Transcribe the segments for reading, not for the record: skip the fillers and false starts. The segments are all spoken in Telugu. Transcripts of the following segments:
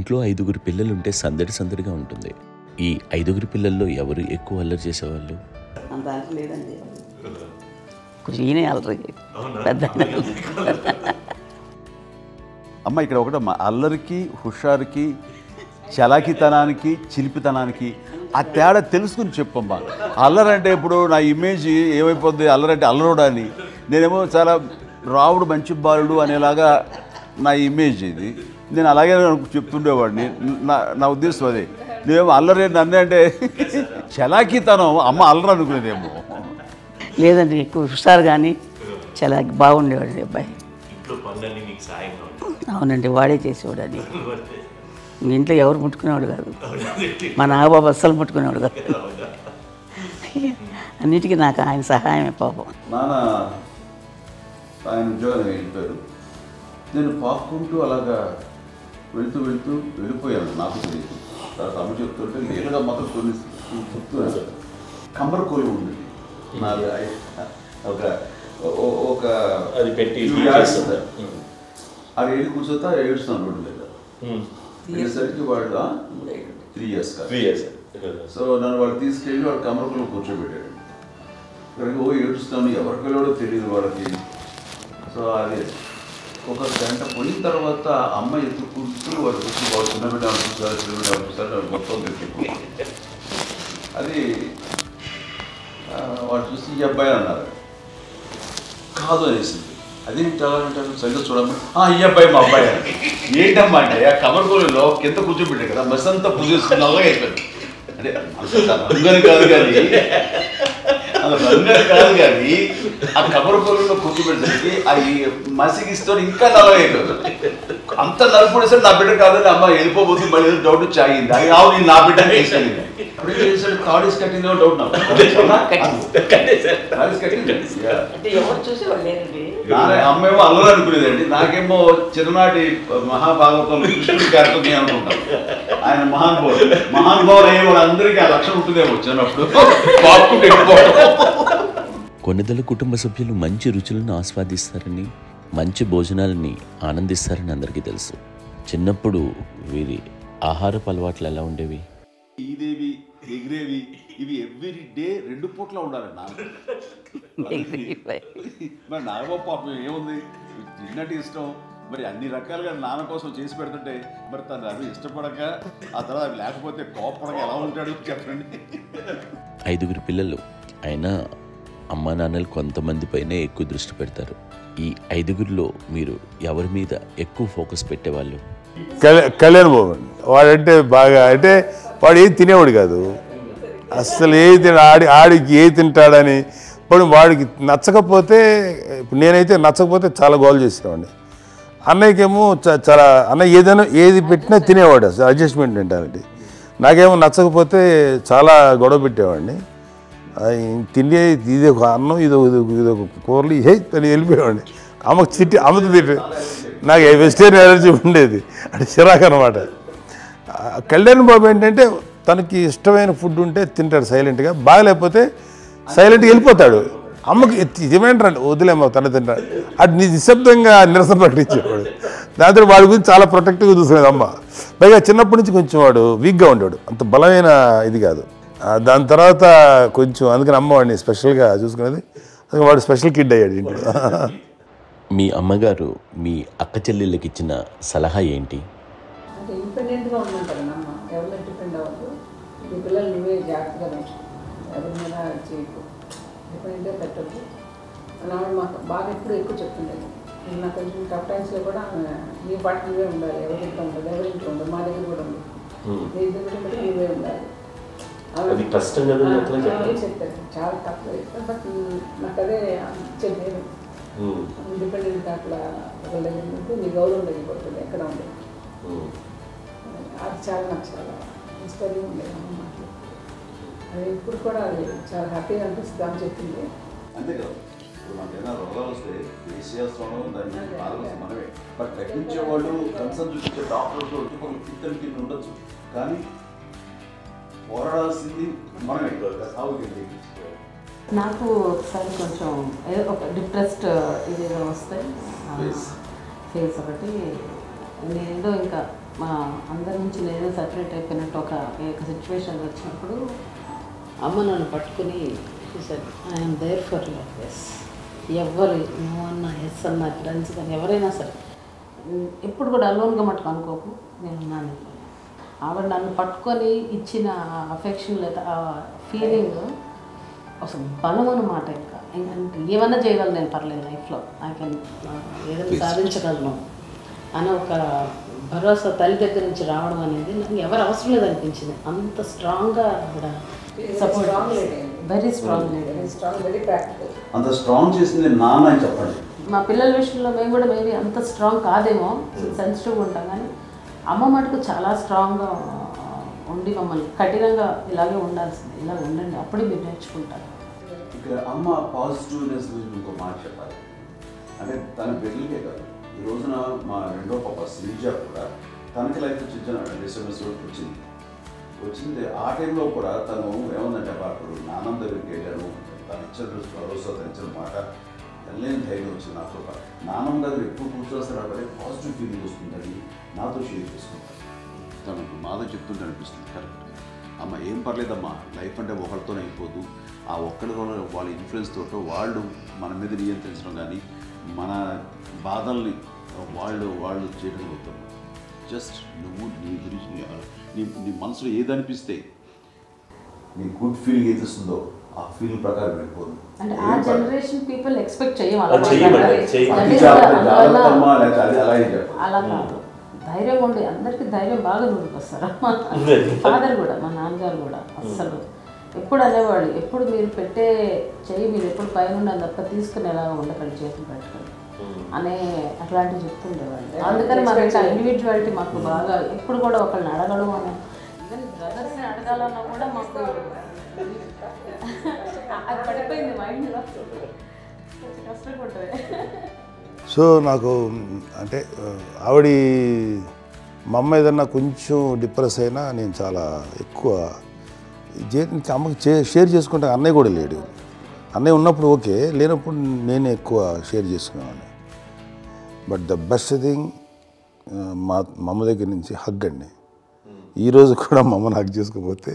ఇంట్లో 5గురు పిల్లలుంటే సందడి సందడిగా ఉంటుంది. ఈ 5గురు పిల్లల్లో ఎవరు ఎక్కువ అల్లరి చేసేవాళ్ళు? అంత అల్లరి లేదండి. కొంచెం ఈయనే అల్లరి పెద్ద. అమ్మ ఇక్కడ ఒకటి అల్లరికి, హుషారుకి, చలాకితనానికి, చిలిపితనానికి ఆ తేడా తెలుసుకుని చెప్పమ్మా. అల్లరి అంటే ఇప్పుడు నా ఇమేజ్ ఏమైపోద్ది, అల్లరంటే అల్లరుడా అని. నేనేమో చాలా రావుడు మంచి బాలుడు అనేలాగా నా ఇమేజ్ ఇది. నేను అలాగే చెప్తుండేవాడిని. నా ఉద్దేశం అదే. నేనేమో అల్లరి నన్ను అంటే చలాకితనం అమ్మ అల్లరి అనుకునేదేమో. లేదండి, ఎక్కువ హుషారు కానీ చాలా బాగుండేవాడు అబ్బాయి. అవునండి, వాడే చేసేవాడు. అని ఇంట్లో ఎవరు ముట్టుకునేవాడు కాదు. మా నాగబాబు అస్సలు ముట్టుకునేవాడు కాదు. అన్నిటికీ నాకు ఆయన సహాయమే పాపం. నాన్న ఆయన ఉద్యోగాన్ని వెళ్ళిపోయారు. నేను పాక్కుంటూ అలాగా వెళ్తూ వెళ్ళిపోయాను. నాకు తెలియదు. తర్వాత అమ్మ చెప్తుంటే నేరుగా మాత్రం కొన్ని చెప్తున్నాను. కమ్మరకోలు ఉండేది నాలుగు ఒక అది పెట్టి అది ఏడు కూర్చోతా ఏడుస్తున్నాను రోడ్డు మీద. అయ్యేసరికి వాళ్ళు 3 years. సో నన్ను వాళ్ళు తీసుకెళ్ళి వాడు కమ్మరకోలు కూర్చోబెట్టాడు. ఇక్కడికి ఏడుస్తాను, ఎవరికి వెళ్ళాడో తెలియదు వాళ్ళకి. సో అది ఒక గంట పోయిన తర్వాత అమ్మ ఎత్తుకుంటూ వాడు వచ్చి వాడు చిన్నబిడ్డ చూస్తారు మొత్తం తెచ్చి అది వాడు చూసి ఈ అబ్బాయి అన్నారు. కాదు అనేసింది. అదేంటారు సంగతి చూడమ్మా, ఈ అబ్బాయి మా అబ్బాయి అని. ఏంటమ్మా అంటే ఆ కమర్గోలులో కింద కూర్చోబెట్టాడు కదా, బస్ అంతా పూజేస్తుంది అలాగే అయిపోయింది. అంటే రంగని కాదు కానీ ఆ కబరకోలులో కూర్చోబెట్టేసరికి అవి మసిగిస్తూ ఇంకా నల్లగైపోయింది. అంత నలుపుడేసరికి నా బిడ్డ కాదని అమ్మ వెళ్ళిపోబోతుంది. మళ్ళీ ఏదో డౌట్ వచ్చి ఆగింది. అది కావు నేను నా బిడ్డ వేసాను. అప్పుడు చేసాడు కాడీస్ కట్టిందో డౌట్ నాకు. అమ్మేమో అల్లరి అనుకునేదండి. నాకేమో చిన్ననాటి మహాభాగవతం కృష్ణుడి కార్యక్రమం అనుకుంటాను. ఆయన మహానుభావులు అయ్యే వాళ్ళందరికీ ఆ లక్షణం ఉంటుందేమో చిన్నప్పుడు. కొన్నిదల కుటుంబ సభ్యులు మంచి రుచులను ఆస్వాదిస్తారని, మంచి భోజనాలని ఆనందిస్తారని అందరికీ తెలుసు. చిన్నప్పుడు వీరి ఆహారపు అలవాట్లు ఎలా ఉండేవి? ఈదేవి ఎగిరేవి ఇవి ఎవ్రీ డే 2 పూట్ల ఉండాలండి నాకు. మరి నాగబాబు పాపం ఏముంది, తిన్నట్టు ఇష్టం. మరి అన్ని రకాలుగా నాన్న కోసం చేసి పెడుతుంటే మరి తను అవి ఇష్టపడక ఆ తర్వాత అవి లేకపోతే కోపడక ఎలా ఉంటాడు చెప్పండి. 5గురు పిల్లలు అయినా అమ్మా నాన్నలు కొంతమంది పైనే ఎక్కువ దృష్టి పెడతారు. ఈ 5గురిలో మీరు ఎవరి మీద ఎక్కువ ఫోకస్ పెట్టేవాళ్ళు? కళ్యాణ్ బాబు అండి. వాడంటే బాగా, అంటే వాడు ఏది తినేవాడు కాదు అసలు. ఆడికి ఏ తింటాడని. ఇప్పుడు వాడికి నచ్చకపోతే, ఇప్పుడు నేనైతే నచ్చకపోతే చాలా గోల్ చేసేవాడిని. అన్నయ్యకేమో చాలా అన్నయ్య ఏది పెట్టినా తినేవాడు. అసలు అడ్జస్ట్మెంట్ మెంటాలిటీ. నాకేమో నచ్చకపోతే చాలా గొడవ పెట్టేవాడిని. తిండి ఇది ఒక అన్నం, ఇదొక కూరలు అని వెళ్ళిపోయేవాడిని. అమ్మకు అమ్మతో తిట్టి నాకు వెజిటేరియన్ ఎలర్జీ ఉండేది. అంటే చిరాకు అనమాట. కళ్యాణ్ బాబు ఏంటంటే తనకి ఇష్టమైన ఫుడ్ ఉంటే తింటాడు సైలెంట్గా, బాగలేకపోతే సైలెంట్గా వెళ్ళిపోతాడు. అమ్మకి ఇదేమంటారండి వదిలేమో తన తింటాడు. అటు నిశ్శబ్దంగా నిరసన ప్రకటించేవాడు. దాంతో వాడి గురించి చాలా ప్రొటెక్టివ్గా చూసుకునేది అమ్మ. పైగా చిన్నప్పటి నుంచి కొంచెం వాడు వీక్గా ఉండేవాడు, అంత బలమైన ఇది కాదు. దాని తర్వాత కొంచెం అందుకని అమ్మ వాడిని స్పెషల్గా చూసుకునేది. వాడు స్పెషల్ కిడ్ అయ్యాడు ఇంట్లో. మీ అమ్మగారు మీ అక్క చెల్లెళ్ళకి ఇచ్చిన సలహా ఏంటి? అంటే ఇండిపెండెంట్గా ఉంటుంటారు అమ్మ, ఎవరిని డిపెండ్ అవ్వదు. ఈ పిల్లలు నువ్వే జాగ్రత్తగా పెంచు, ఎవరి మీద చేయకు, డిపెండ్గా పెట్టద్దు అని ఆవిడ మాకు బాగా ఎక్కువ చెప్తుండేది. నాకు కొంచెం టఫ్ టైమ్స్లో కూడా నీ పాటు నువ్వే ఉండాలి, ఎవరి ఇంట్లో ఉండదు, ఎవరి ఇంట్లో ఉండదు, మా దగ్గర కూడా ఉంది, నీ దగ్గర కూడా నువ్వే ఉండాలి. చెప్తారు చాలా తక్కువ చెప్తారు. బట్ నాకు అదే చెప్పేది, ఇండిపెండెంట్ అట్లా ఒకరి దగ్గర ఉంటే నీ గౌరవం తగ్గిపోతుంది ఎక్కడ ఉండదు. అది చాలా నాకు చాలా ఇన్స్పైరింగ్ ఉండేది అమ్మ మాటలు. అది ఇప్పుడు కూడా అది చాలా హ్యాపీగా అనిపిస్తుంది అని చెప్పింది. అంతేకాదు, ఇప్పుడు మనకి ఏదైనా రోగాలు వస్తే వేసేస్తాం, దాన్ని బాధపడి మనమే. బట్ తగ్గించే వాళ్ళు కన్సర్న్ చూపించే డాక్టర్స్ చుట్టుపక్కల పిత్తలు కింద ఉండొచ్చు, కానీ పోరాడాల్సింది మనమే. సాగుతుంది. నాకు ఒకసారి కొంచెం ఒక డిప్రెస్డ్ ఇది వస్తాయి ఫేస్ ఒకటి. నేనేదో ఇంకా మా అందరి నుంచి నేను సపరేట్ అయిపోయినట్టు ఒక సిచ్యువేషన్ వచ్చినప్పుడు అమ్మ నన్ను పట్టుకుని చూసారు, I'm there for you yes. ఎవరు నో అన్న ఎస్ అన్న ఫ్రెండ్స్ కానీ ఎవరైనా సరే ఎప్పుడు కూడా అలోన్గా మటుకు అనుకోకు, నేను ఉన్నాను. ఆవిడ నన్ను పట్టుకొని ఇచ్చిన అఫెక్షన్ లేదా ఆ ఫీలింగ్ అసలు బలం అన్నమాట. ఇంకా ఏమన్నా చేయగలను నేను, పర్లేదు లైఫ్లో ఐ కెన్ ఏదైనా సాధించగలను అని ఒక భరోసా తల్లి దగ్గర నుంచి రావడం అనేది నాకు ఎవరు అవసరం లేదనిపించింది. అంత స్ట్రాంగ్గా ఆవిడ support, very strong, very practical. అంత స్ట్రాంగ్ చేసింది నాన్న అని చెప్పండి. మా పిల్లల విషయంలో మేము కూడా మేబీ అంత స్ట్రాంగ్ కాదేమో, సెన్సిటివ్గా ఉంటాం, కానీ అమ్మ మటుకు చాలా స్ట్రాంగ్గా ఉండి మమ్మల్ని కఠినంగా ఇలాగే ఉండాల్సింది, ఇలాగ ఉండండి అప్పుడే మీరు నేర్చుకుంటారు. ఇక్కడ అమ్మ పాజిటివ్నెస్ గురించి ఇంకో మాట చెప్పాలి. అంటే తన బిడ్డలకే కాదు, ఈ రోజున మా రెండో పాప శ్రీజ కూడా తనకి లైఫ్ చిన్న డిస్టర్బెన్స్ వచ్చింది. ఆ టైంలో కూడా తను ఏమందంటే అప్పుడు నాన్నమ్మ దగ్గరికి వెళ్ళాను, తను ఇచ్చిన భరోసా తను ఇచ్చిన మాట వెళ్ళలేని ధైర్యం వచ్చింది నాతో. నాన్నమ్మ దగ్గర ఎప్పుడు కూర్చొస్తారు కాబట్టి పాజిటివ్ ఫీలింగ్ వస్తుందని నాతో షేర్ చేసుకుంటాను. తనకు మాతో చెప్తుంటే అనిపిస్తుంది కరెక్ట్. అమ్మ ఏం పర్లేదమ్మా, లైఫ్ అంటే ఒకరితోనే అయిపోదు, ఆ ఒక్కరి వాళ్ళ ఇన్ఫ్లుయెన్స్ తోటో వాళ్ళు మన మీద నియంత్రించడం కానీ మన బాధల్ని వాళ్ళు చేయడం అవుతారు. జస్ట్ నువ్వు నీ గురించి నీ మనసులో ఏదనిపిస్తే నీ గుడ్ ఫీలింగ్ ఏది వస్తుందో ఆ ఫీలింగ్ ప్రకారం వెళ్ళిపోదు. అంటే ఆ జనరేషన్ పీపుల్ ఎక్స్పెక్ట్ అలా కాదు, ధైర్యం ఉండి అందరికీ ధైర్యం బాగా నూరుకొస్తారు. ఫాదర్ కూడా, మా నాన్నగారు కూడా అస్సలు ఎప్పుడు అనేవాళ్ళు, ఎప్పుడు మీరు పెట్టే చెయ్యి మీరు ఎప్పుడు పైన తప్ప తీసుకుని ఎలా ఉండకండి, చేతులు పెట్టుకొని అనే అట్లాంటివి చెప్తుండేవాళ్ళు. అందుకని మాకు ఇట్లా ఇండివిజువాలిటీ మాకు బాగా ఎప్పుడు కూడా ఒకళ్ళని అడగడం అని, ఈవెన్ బ్రదర్స్ని అడగాలన్నా కూడా మాకు అది పడిపోయింది మైండ్లో, కష్టంగా ఉంటుంది. సో నాకు అంటే ఆవిడ మా అమ్మ ఏదన్నా కొంచెం డిప్రెస్ అయినా నేను చాలా ఎక్కువ అమ్మకి షేర్ చేసుకుంటే, అన్నయ్య కూడా లేడు. అన్నయ్య ఉన్నప్పుడు ఓకే, లేనప్పుడు నేనే ఎక్కువ షేర్ చేసుకునేవాడిని. బట్ ద బెస్ట్ థింగ్ మా అమ్మ దగ్గర నుంచి హగ్ అండి. ఈరోజు కూడా మా అమ్మని హగ్ చేసుకోకపోతే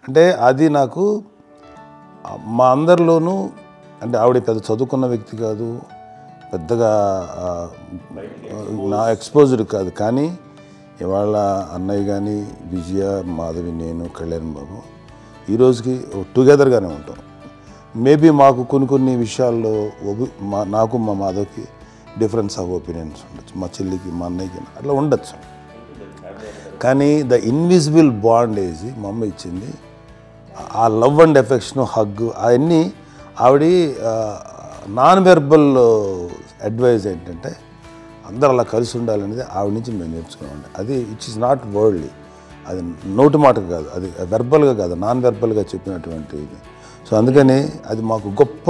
అంటే అది నాకు మా అందరిలోనూ, అంటే ఆవిడ పెద్ద చదువుకున్న వ్యక్తి కాదు, పెద్దగా నా ఎక్స్పోజ్డ్ కాదు, కానీ ఇవాళ అన్నయ్య కానీ విజయ, మాధవి, నేను, కళ్యాణ్ బాబు ఈరోజుకి టుగెదర్గానే ఉంటాం. మేబీ మాకు కొన్ని విషయాల్లో నాకు మా మాధవ్కి డిఫరెన్స్ ఆఫ్ ఒపీనియన్స్ ఉండొచ్చు, మా చెల్లికి మా అన్నయ్యకి అట్లా ఉండొచ్చు, కానీ ద ఇన్విజిబుల్ బాండేజ్ మా అమ్మ ఇచ్చింది, ఆ లవ్ అండ్ ఎఫెక్షన్, హగ్, అవన్నీ ఆవిడ నాన్ వెర్బల్ అడ్వైజ్ ఏంటంటే అందరూ అలా కలిసి ఉండాలనేది ఆవిడ నుంచి మేము నేర్చుకున్నామండి. అది ఇట్స్ ఈజ్ నాట్ వర్డ్లీ, అది నోటి మాటకు కాదు, అది వెర్బల్గా కాదు, నాన్ వెర్బల్గా చెప్పినటువంటి ఇది. సో అందుకని అది మాకు గొప్ప,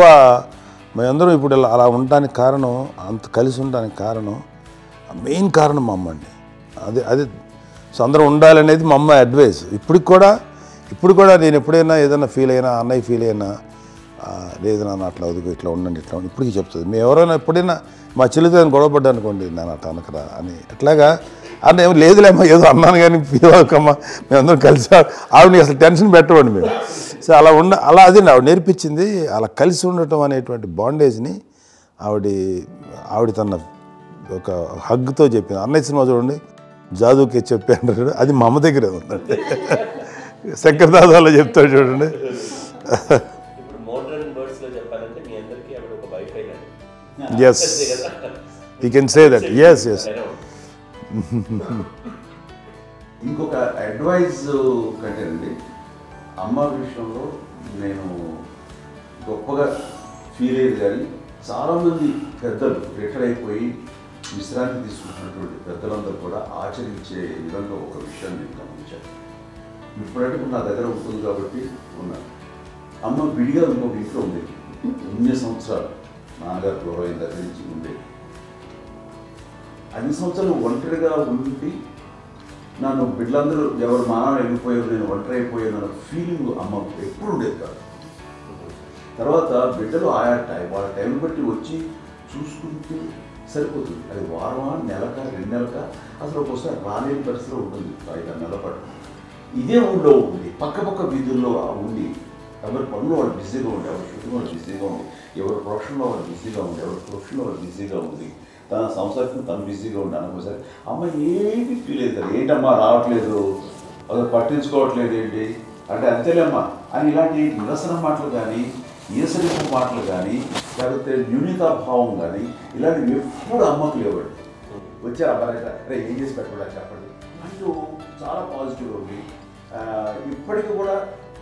మేమందరం ఇప్పుడు అలా ఉండడానికి కారణం, అంత కలిసి ఉండడానికి కారణం, మెయిన్ కారణం మా అమ్మ అండి. అది సో అందరూ ఉండాలనేది మా అమ్మ అడ్వైస్. ఇప్పుడు కూడా నేను ఎప్పుడైనా ఏదైనా ఫీల్ అయినా, అన్నయ్య ఫీల్ అయినా, లేదు నాన్న అట్లా వదుకు, ఇట్లా ఉండండి, ఇట్లా ఉండి ఇప్పటికీ చెప్తుంది. మేము ఎవరైనా ఎప్పుడైనా మా చెల్లితో గొడవపడ్డా అనుకోండి, నేను అట్లా అనకరా అని, ఎట్లాగా అన్న ఏమో లేదులేమ్మా, ఏదో అన్నాను కానీ ఫీల్ అవ్వకమ్మా, మేమందరం కలిసి ఆవిడని అసలు టెన్షన్ పెట్టవండి మేము. సో అలా అది ఆవిడ నేర్పించింది. అలా కలిసి ఉండటం అనేటువంటి బాండేజ్ని ఆవిడ తన ఒక హగ్తో చెప్పింది. అన్నయ్య సినిమా చూడండి, జాదూకే చెప్పాను, అది మా అమ్మ దగ్గరే ఉందండి. శంకర్దాదాలో చెప్తాడు చూడండి. Yes, you can say that. Yes yes. ఇంకొక అడ్వైజ్ కంటేనండి, అమ్మ విషయంలో నేను గొప్పగా ఫీల్ అయ్యేది, కానీ చాలామంది పెద్దలు రిటైర్ అయిపోయి విశ్రాంతి తీసుకుంటున్నటువంటి పెద్దలందరూ కూడా ఆచరించే విధంగా ఒక విషయాన్ని నేను గమనించాను. ఇప్పుడంటే నా దగ్గర ఉంటుంది కాబట్టి ఉన్నాను. అమ్మ విడిగా ఇంకొక ఇంట్లో ఉండేది, 9 సంవత్సరాలు నాన్నగారు దూరం దగ్గర నుంచి ఉండేది. 5 సంవత్సరాలు ఒంటరిగా ఉండి నన్ను బిడ్డలందరూ ఎవరు మానవ వెళ్ళిపోయారు, నేను ఒంటరి అయిపోయాను అన్న ఫీలింగ్ అమ్మ ఎప్పుడు ఉండేది కాదు. తర్వాత బిడ్డలు వాళ్ళ టైం బట్టి వచ్చి చూసుకుంటే సరిపోతుంది. అది వారమా, నెలక, 2 నెలక, అసలు ఒక్కోసారి రాలేని పరిస్థితిలో ఉంటుంది. 5-6 నెలల పాటు ఇదే ఊళ్ళో ఉంది, పక్క వీధుల్లో ఉండి ఎవరి పనులు వాళ్ళు బిజీగా ఉండి, ఎవరి షూటింగ్ వాళ్ళు బిజీగా ఉంది, ఎవరి ప్రొఫెషన్లో వాళ్ళు బిజీగా ఉంది, ఎవరి ప్రొఫెషన్లో వాళ్ళు బిజీగా ఉంది, తన సంసారం తను బిజీగా ఉండి అనుకోసారి అమ్మ ఏమి ఫీల్ అవుతారు, ఏంటమ్మా రావట్లేదు, అది పట్టించుకోవట్లేదు ఏంటి అంటే అంతేలేమ్మా అని ఇలాంటి నిరసన మాటలు కానీ, ఈసరింపు మాటలు కానీ, లేకపోతే న్యూనతాభావం కానీ ఇలాంటివి ఎప్పుడు అమ్మకు లేవండి. వచ్చారు అబ్బాయి అరే ఏం చేసి పెట్టకూడదు చెప్పండి అంటూ చాలా పాజిటివ్గా ఉంది. ఇప్పటికీ కూడా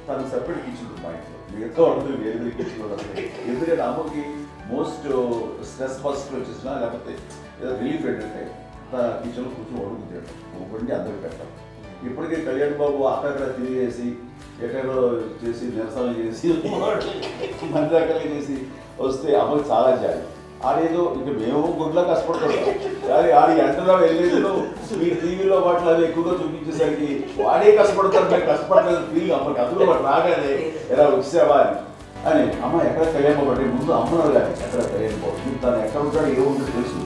తను సెపరేట్ కిచెన్ మా ఇంట్లో, మిగతా వాళ్ళతో వేరే కిచెన్ వస్తుంది. ఎందుకంటే అమ్మకి మోస్ట్ స్ట్రెస్ బస్ట్ వచ్చేసినా లేకపోతే ఏదో రిలీఫ్ ఏంటంటే తన కిచెన్లో కూర్చొని వండుకుంటాడు, వండి అందరికి పెట్టాలి. ఇప్పటికే కళ్యాణ్ బాబు అక్కడ తిరిగేసి ఎక్కడో చేసి నిరసనలు చేసి మందాకలు చేసి వస్తే అమ్మకి చాలా జాలి. ఆడేదో ఇంకా మేము గుడ్లా కష్టపడుతున్నాం కానీ ఆడి ఎంతలో వెళ్ళేదో మీ టీవీలో వాటిలో అవి ఎక్కువగా చూపించేసరికి వాడే కష్టపడతారు, మేము కష్టపడలేదు ఫీల్ అమ్మకి. అందులో వాడు రాగానే ఎలా వచ్చావా అని అమ్మ ఎక్కడ కళ్యాణ్ బాబు అంటే ముందు అమ్మన్నారు కానీ ఎక్కడ కళ్యాణ్ బాబు తను ఎక్కడ ఉంటాడో ఏముంటుందో తెలుసు.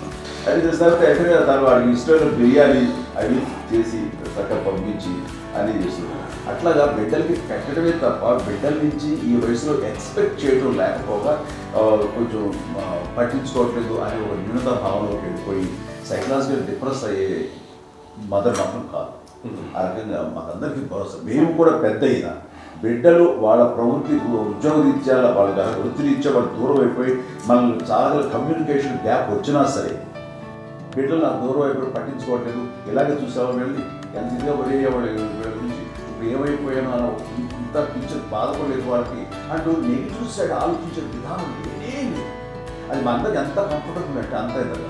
అది చేసిన ఎక్కడ తను వాడికి ఇష్టమైన బిర్యానీ అవి చేసి చక్కగా పంపించి అని చేస్తున్నాడు. అట్లాగా బిడ్డలకి పెట్టడమే తప్ప బిడ్డల నుంచి ఈ వయసులో ఎక్స్పెక్ట్ చేయడం లేకపోగా కొంచెం పట్టించుకోవట్లేదు అనే ఒక న్యూనత భావనలోకి వెళ్ళిపోయి సైకలాజికల్ డిప్రెస్ అయ్యే మదర్ మాత్రం కాదు. ఆ రకంగా మాకందరికీ భరోసా. మేము కూడా పెద్ద అయినా బిడ్డలు వాళ్ళ ప్రవృత్తి ఉద్యోగరీత్యా వాళ్ళ వృత్తిరీత్యా వాళ్ళు దూరం అయిపోయి మనల్ని చాలా కమ్యూనికేషన్ గ్యాప్ వచ్చినా సరే బిడ్డలు నాకు దూరం అయిపోయి పట్టించుకోవట్లేదు. ఇలాగే చూసేవాళ్ళు వెళ్ళి ఎంత ఇదిగా పడేవాళ్ళు వీళ్ళ గురించి ఇప్పుడు ఏమైపోయానో అని ఇంత పిక్చర్ బాధపడలేదు వాళ్ళకి అంటూ నెగిటివ్ సైడ్ ఆలోచించే విధానం ఏమీ. అది మా అందరికి ఎంత కంఫర్టబుల్ అంటే అంత కదా.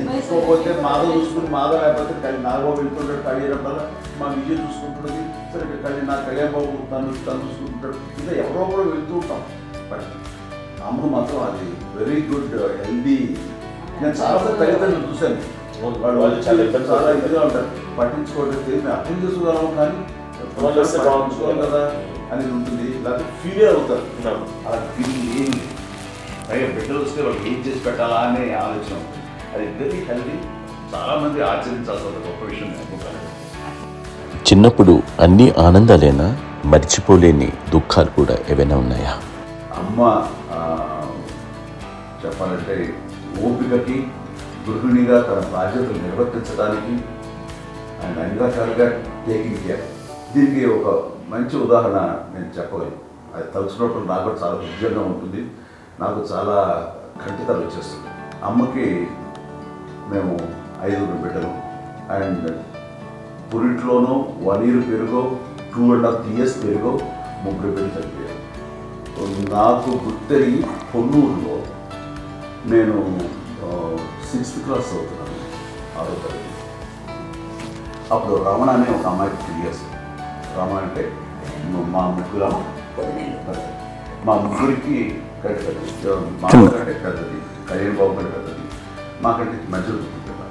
ఎందుకోపోతే మాధవ్ చూసుకుని మాధవ్ లేకపోతే నాగబాబు వెళ్తుంటాడు కళ్యాణం వల్ల మా విజయ్ చూసుకుంటున్నది సరే నా కళ్యాణ్ బాబు తను చూసుకుంటుంటాడు. ఇలా ఎవరో కూడా వెళ్తూ ఉంటాం. బట్ అమ్మ మాత్రం అది వెరీ గుడ్ హెల్దీ. నేను చాలా తల్లిదండ్రులు చూశాను, వాళ్ళు చాలా ఇదిగా ఉంటారు, పట్టించుకోవడం తెలియదు అర్థం చేసుకోగలం కానీ పట్టించుకోవాలి కదా అనేది ఉంటుంది. లేకపోతే ఫీల్ అవుతారు. అలా ఫీల్ ఏమి పైగా బిడ్డలు వస్తే వాళ్ళు ఏం చేసి పెట్టాలా అనే ఆలోచన ఉంటుంది. అది వెరీ హెల్దీ. చాలామంది ఆచరించాల్సిన గొప్ప విషయం అనుకుంటారు. చిన్నప్పుడు అన్ని ఆనందాలేనా, మర్చిపోలేని దుఃఖాలు కూడా ఏవైనా ఉన్నాయా? అమ్మ చెప్పాలంటే ఓపికకి, గృహిణిగా తన బాధ్యతలు నిర్వర్తించడానికి ఆయన అన్ని రకాలుగా టేకింగ్ కేర్. దీనికి ఒక మంచి ఉదాహరణ నేను చెప్పగలను. అది తలుచుకున్నప్పుడు నాకు కూడా చాలా ఉద్యోగంగా ఉంటుంది, నాకు చాలా ఖండితాలు వచ్చేస్తుంది. అమ్మకి మేము 5 బిడ్డలు అండ్ పురిట్లోనూ 1 year పెరుగో 2.5 years పెరుగో 3 బిడ్డలు చనిపోయారు. నాకు గుర్తెరిగి పొన్నూరులో నేను 6th class చదువుతున్నాను, 6వ తరగతి. అప్పుడు రమణ అనే ఒక అమ్మాయికి 3 years. రమణ అంటే మా ముగ్గురికి కంటే పెద్దది, మా కంటే పెద్దది, కళ్యాణ్ బాబు కంటే పెద్దది, మాకంటే మధ్యలో పుట్టిన.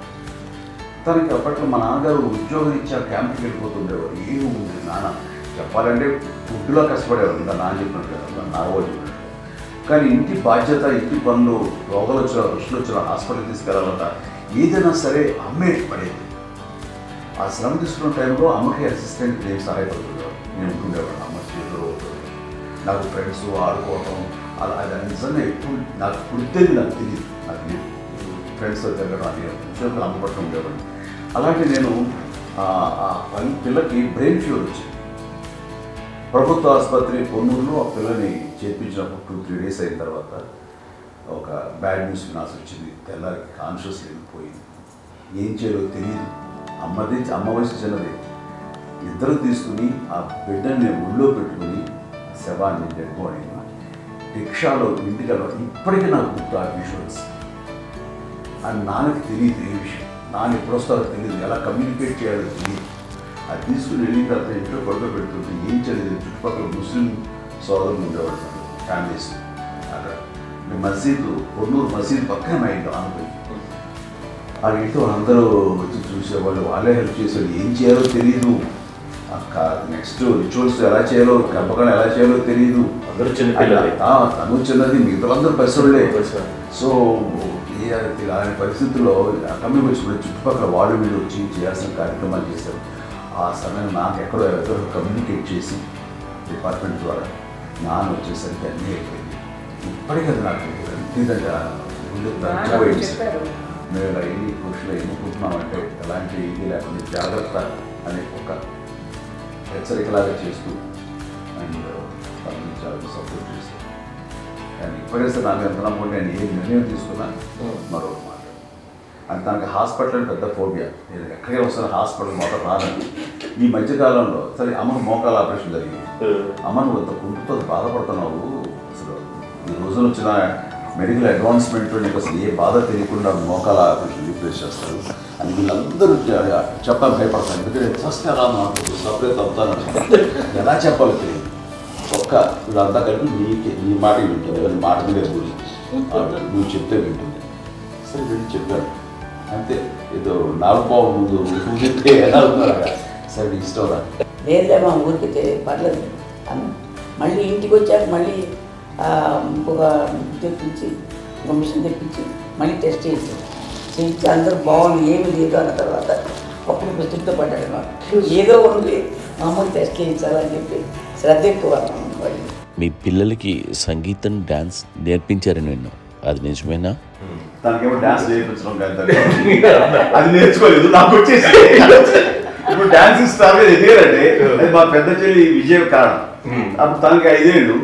తనకి అప్పట్లో మా నాన్నగారు ఉద్యోగం ఇచ్చా క్యాంప్కి వెళ్ళిపోతుండేవారు. ఏమి ఉంది నాన్న చెప్పాలంటే ఫుడ్లో కష్టపడేవారు, ఇంకా నాన్న చెప్పినట్టు కదా, నాగో చెప్పినట్టు. కానీ ఇంటి బాధ్యత, ఇంటి పనులు, రోగాలు వచ్చిన రుచులు వచ్చిన హాస్పిటల్కి తీసుకెళ్ళాలంట ఏదైనా సరే అమ్మే పడేది. ఆ శ్రమ తీసుకున్న టైంలో అమ్మకి అసిస్టెంట్ నేను సహాయపడుతుండేవాడు. నేను ఉంటుండేవాడు అమ్మ చేతిలో. నాకు ఫ్రెండ్స్ ఆడుకోవటం అలా అది నిజంగా ఎప్పుడు నాకు పుడితేది నాకు తెలియదు. నాకు లేదు ఫ్రెండ్స్తో తిరగడం అది ఉద్యోగులు అమ్మపట్టు ఉండేవాడు. అలాంటి నేను ఆ పిల్లకి బ్రెయిన్ ఫీవర్ వచ్చింది. ప్రభుత్వ ఆసుపత్రి పొన్నూరులో ఆ పిల్లని చేర్పించినప్పుడు 2-3 days అయిన తర్వాత ఒక బ్యాడ్ న్యూస్ వినాల్సి వచ్చింది. తెల్లారికి కాన్షియస్ లేకపోయింది, ఏం చేయాలో తెలియదు. అమ్మ వయసు చిన్నది. ఇద్దరు తీసుకుని ఆ బిడ్డని ఒళ్ళో పెట్టుకుని శవాన్ని డెడ్ బాడీని రిక్షాలో ఇంటికి వెళ్ళడం ఇప్పటికీ నాకు గుర్తు. ఆ విజువల్స్ అని నాన్నకి తెలియదు ఏ విషయం, నాన్న ఎప్పుడు వస్తారో తెలియదు, ఎలా కమ్యూనికేట్ చేయాలో తెలియదు. అది తీసుకుని వెళ్ళిన తర్వాత ఇంట్లో గొడవ పెడుతుంటే ఏం చేయలేదు. చుట్టుపక్కల ముస్లిం సోదరులు ఉండేవాడు ఫ్యామిలీస్. అక్కడ మసీదు పొన్నూరు మసీదు పక్కన మా ఇంట్లో ఆనుకుని ఆ ఇంట్లో అందరూ వచ్చి చూసేవాళ్ళు, వాళ్ళే హెల్ప్ చేసేవాళ్ళు. ఏం చేయాలో తెలియదు. నెక్స్ట్ రిచువల్స్ ఎలా చేయాలో, గర్భకాండం ఎలా చేయాలో తెలియదు. అందరూ చిన్నపిల్లలే. తను చిన్నది, మిగతాలందరూ పసివాళ్ళే. సో అలాంటి పరిస్థితుల్లో కమ్యూనిటీ వచ్చినప్పుడు చుట్టుపక్కల వాళ్ళు వీళ్ళు వచ్చి చేయాల్సిన కార్యక్రమాలు చేశారు. ఆ సమయం నాకు ఎక్కడో ఎవరో కమ్యూనికేట్ చేసి డిపార్ట్మెంట్ ద్వారా నాన్న వచ్చేసరికి అన్నీ అయిపోయింది. ఇప్పటికీ అది నాకు మేము ఎన్ని కృషిలో ఎన్నుకుంటున్నామంటే ఎలాంటి ఇది లేకుండా జాగ్రత్త అనే ఒక హెచ్చరికలాగా చేస్తూ అండ్ తనని చాలా సపోర్ట్ చేస్తాను. అండ్ ఇప్పటికే నా మీద ఎంత నమ్మకం నేను ఏ నిర్ణయం తీసుకున్నా మరో మాట. అండ్ తనకి హాస్పిటల్ అని పెద్ద ఫోబియా. నేను ఎక్కడికి వస్తాను హాస్పిటల్ మొదట రానండి. ఈ మధ్యకాలంలో సరే అమ్మకు మోకాల ఆపరేషన్ జరిగింది. అమ్మ నువ్వు అంత కుంటుతో బాధపడుతున్నావు, అసలు ఈ రోజున వచ్చిన మెడికల్ అడ్వాన్స్మెంట్ నీకు అసలు ఏ బాధ తెలియకుండా మోకాల ఆపరేషన్ రీప్లేస్ చేస్తారు అని వీళ్ళందరూ చెప్పడానికి భయపడతాను. ఎందుకంటే ఫస్ట్ ఎలా మాట్లాడుతూ సపరేట్ అవుతాను ఎలా చెప్పాలో తెలియదు. ఒక్క వీళ్ళంతా కలిపి నీ మాట వింటుంది, వాళ్ళ మాట మీద గురి నువ్వు చెప్తే వింటుంది. సరే వెళ్ళి చెప్పాను అంతే. ఏదో నాగపావు ముందు చెప్తే ఎలా అవుతున్నారు సరే ఇష్టం రా లేదులే మా ఊరికి పర్లేదు అని మళ్ళీ ఇంటికి వచ్చాక మళ్ళీ ఇంకొక తెప్పించి ఒక మిషన్ తెప్పించి మళ్ళీ టెస్ట్ చేయించి అందరూ బాగుంది ఏమి లేదు అన్న తర్వాత అప్పుడు పుస్తకంతో పడ్డాడు నాకు ఏదో ఉంది మామూలు టెస్ట్ చేయించాలని చెప్పి శ్రద్ధ ఎక్కువ. మీ పిల్లలకి సంగీతం డాన్స్ నేర్పించారని విన్నా, అది నిజమేనా? తనకేమో డాన్స్ నేర్పించడం కాదు, అది నేర్చుకోలేదు. నాకు వచ్చేసి ఇప్పుడు డాన్సింగ్ స్టార్ గా ఎదిగారంటే అది మా పెద్ద చెల్లి విజయ కారణం. అప్పుడు తనకి 5 ఏళ్ళు,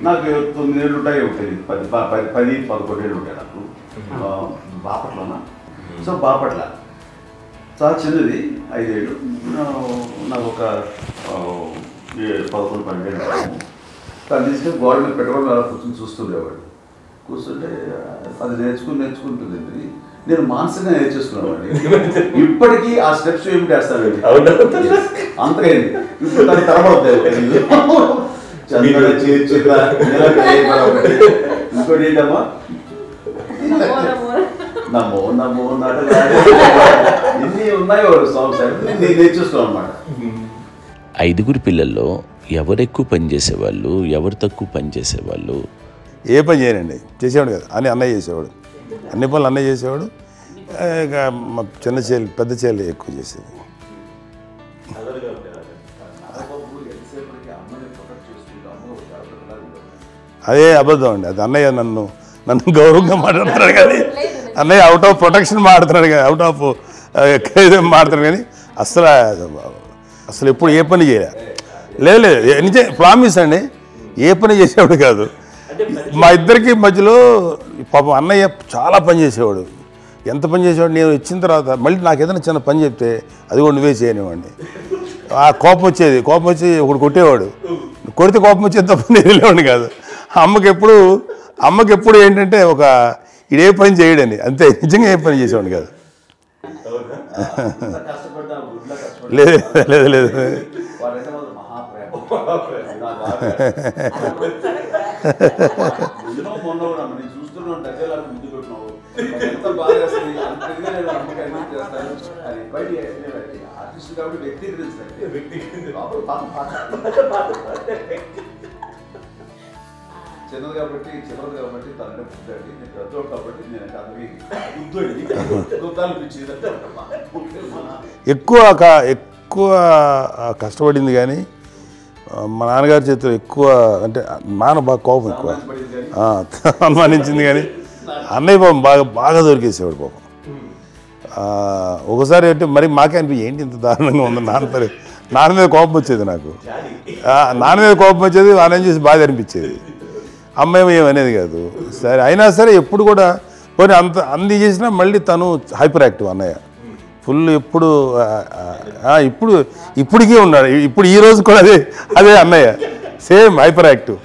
నాకు 9 ఏళ్ళు ఉంటాయి. తెలియదు 10-11 ఏళ్ళు ఉంటాయి నాకు. బాపట్లనా? సో బాపట్ల చాలా చిన్నది, 5 ఏళ్ళు. నాకు ఒక 11-12 ఏళ్ళు. తను తీసుకొని గోడ మీద పెట్టుకోవడం అలా కూర్చొని చూస్తుండేవాడు. కూర్చుంటే అది నేర్చుకుంటుందండి. నేను మానసికంగా నేర్చేసుకున్నామండి. ఇప్పటికీ ఆ స్టెప్స్ ఏమి చేస్తాను అంతగా ఇప్పుడు దాన్ని తరబడతాయి. ఇంకోటి ఏంటమ్మా నమో నమో ఎన్ని ఉన్నాయో సాంగ్స్ నేను నేర్చేసుకున్నాను అనమాట. 5 పిల్లల్లో ఎవరు ఎక్కువ పని చేసేవాళ్ళు, ఎవరు తక్కువ పని చేసేవాళ్ళు? ఏ పని చేయనండి, చేసేవాడు కదా అని అన్నయ్య చేసేవాడు. అన్ని పనులు అన్నయ్య చేసేవాడు. ఇక మా చిన్న చెల్లి పెద్ద చెల్లి ఎక్కువ చేసేది. అదే అబద్ధం అండి, అది అన్నయ్య నన్ను గౌరవంగా మాట్లాడుతున్నాడు కానీ అన్నయ్య అవుట్ ఆఫ్ ప్రొటెక్షన్ మాట్లాడుతున్నాడు కానీ అవుట్ ఆఫ్ మాట్లాడుతున్నాడు కానీ అసలు ఎప్పుడు ఏ పని చేయలే. లేదు నిజం ప్రామిస్ అండి, ఏ పని చేసేవాడు కాదు. మా ఇద్దరికి మధ్యలో పాపం అన్నయ్య చాలా పని చేసేవాడు. ఎంత పని చేసేవాడు, నేను ఇచ్చిన తర్వాత మళ్ళీ నాకు ఏదైనా చిన్న పని చెప్తే అది కూడా నువ్వే చేయనివ్వండి. ఆ కోపం వచ్చేది, కోపం వచ్చి ఒకడు కొట్టేవాడు. కొడితే కోపం వచ్చేది తప్ప నేను వెళ్ళేవాడిని కాదు. అమ్మకి ఎప్పుడు ఏంటంటే ఒక ఇడే పని చేయడని, అంతే. నిజంగా ఏ పని చేసేవాడిని కాదు. లేదు లేదు లేదు చిన్నది కాబట్టి తనంటే పుట్టాడు. నేను పెద్దోడు కాబట్టి నేను ఎక్కువ కష్టపడింది కానీ మా నాన్నగారి చేతిలో ఎక్కువ అంటే నాన్న బాగా కోపం ఎక్కువ అనుమానించింది కానీ అన్నయ్య పాపం బాగా దొరికేసేవాడు పాపం. ఒకసారి అంటే మరి మాకే ఏంటి ఇంత దారుణంగా ఉంది నాన్న మీద కోపం వచ్చేది నాకు. నాన్న మీద కోపం వచ్చేది, ఆయన చేసి బాధ అనిపించేది. అమ్మాయి ఏమనేది కాదు. సరే అయినా సరే ఎప్పుడు కూడా పోనీ అంది చేసినా మళ్ళీ తను హైపర్ యాక్టివ్ అన్నయ్య ఫుల్. ఇప్పటికీ ఉన్నాడు. ఇప్పుడు ఈ రోజు కూడా అదే అన్నయ్య సేమ్ హైపర్ యాక్టివ్.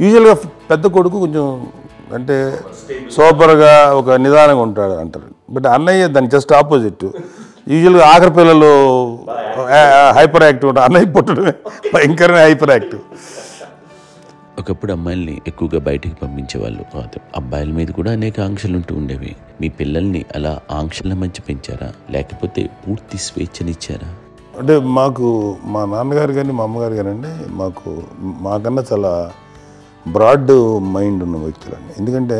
యూజువల్గా పెద్ద కొడుకు కొంచెం అంటే సూపర్గా ఒక నిదానంగా ఉంటాడు అంటారు. బట్ అన్నయ్య దానికి జస్ట్ ఆపోజిట్. యూజువల్గా ఆఖరి పిల్లలు హైపర్ యాక్టివ్ ఉంటారు, అన్నయ్య పుట్టడమే భయంకరమైన హైపర్ యాక్టివ్. ఒకప్పుడు అమ్మాయిల్ని ఎక్కువగా బయటికి పంపించేవాళ్ళు, అబ్బాయిల మీద కూడా అనేక ఆంక్షలు ఉంటూ ఉండేవి. మీ పిల్లల్ని అలా ఆంక్షల మధ్య పెంచారా, లేకపోతే పూర్తి స్వేచ్ఛనిచ్చారా? అంటే మాకు మా నాన్నగారు కానీ మా అమ్మగారు కానీ అండి మాకన్నా చాలా బ్రాడ్ మైండ్ ఉన్న వ్యక్తులండి. ఎందుకంటే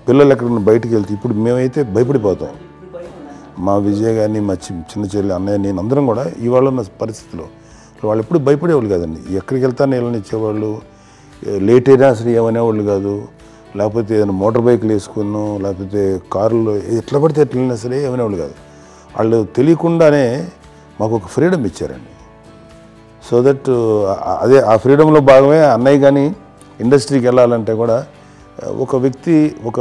పిల్లలు ఎక్కడన్నా బయటికి వెళ్తే ఇప్పుడు మేమైతే భయపడిపోతాం. మా విజయ్ కానీ మా చిన్న చెల్లి అన్నయ్య నేను అందరం కూడా ఇవాళ ఉన్న పరిస్థితిలో వాళ్ళు ఎప్పుడు భయపడేవాళ్ళు కాదండి. ఎక్కడికి వెళ్తాను వీళ్ళని ఇచ్చేవాళ్ళు, లేట్ అయినా అసలు ఏమనేవాళ్ళు కాదు. లేకపోతే ఏదైనా మోటార్ బైక్లు వేసుకున్నాం, లేకపోతే కారులో ఎట్లా పడితే ఎట్లా వెళ్ళినా సరే ఏమనేవాళ్ళు కాదు. వాళ్ళు తెలియకుండానే మాకు ఒక ఫ్రీడమ్ ఇచ్చారండి. సో దట్ అదే ఆ ఫ్రీడంలో భాగమే అన్నయ్య కానీ ఇండస్ట్రీకి వెళ్ళాలంటే కూడా ఒక వ్యక్తి ఒక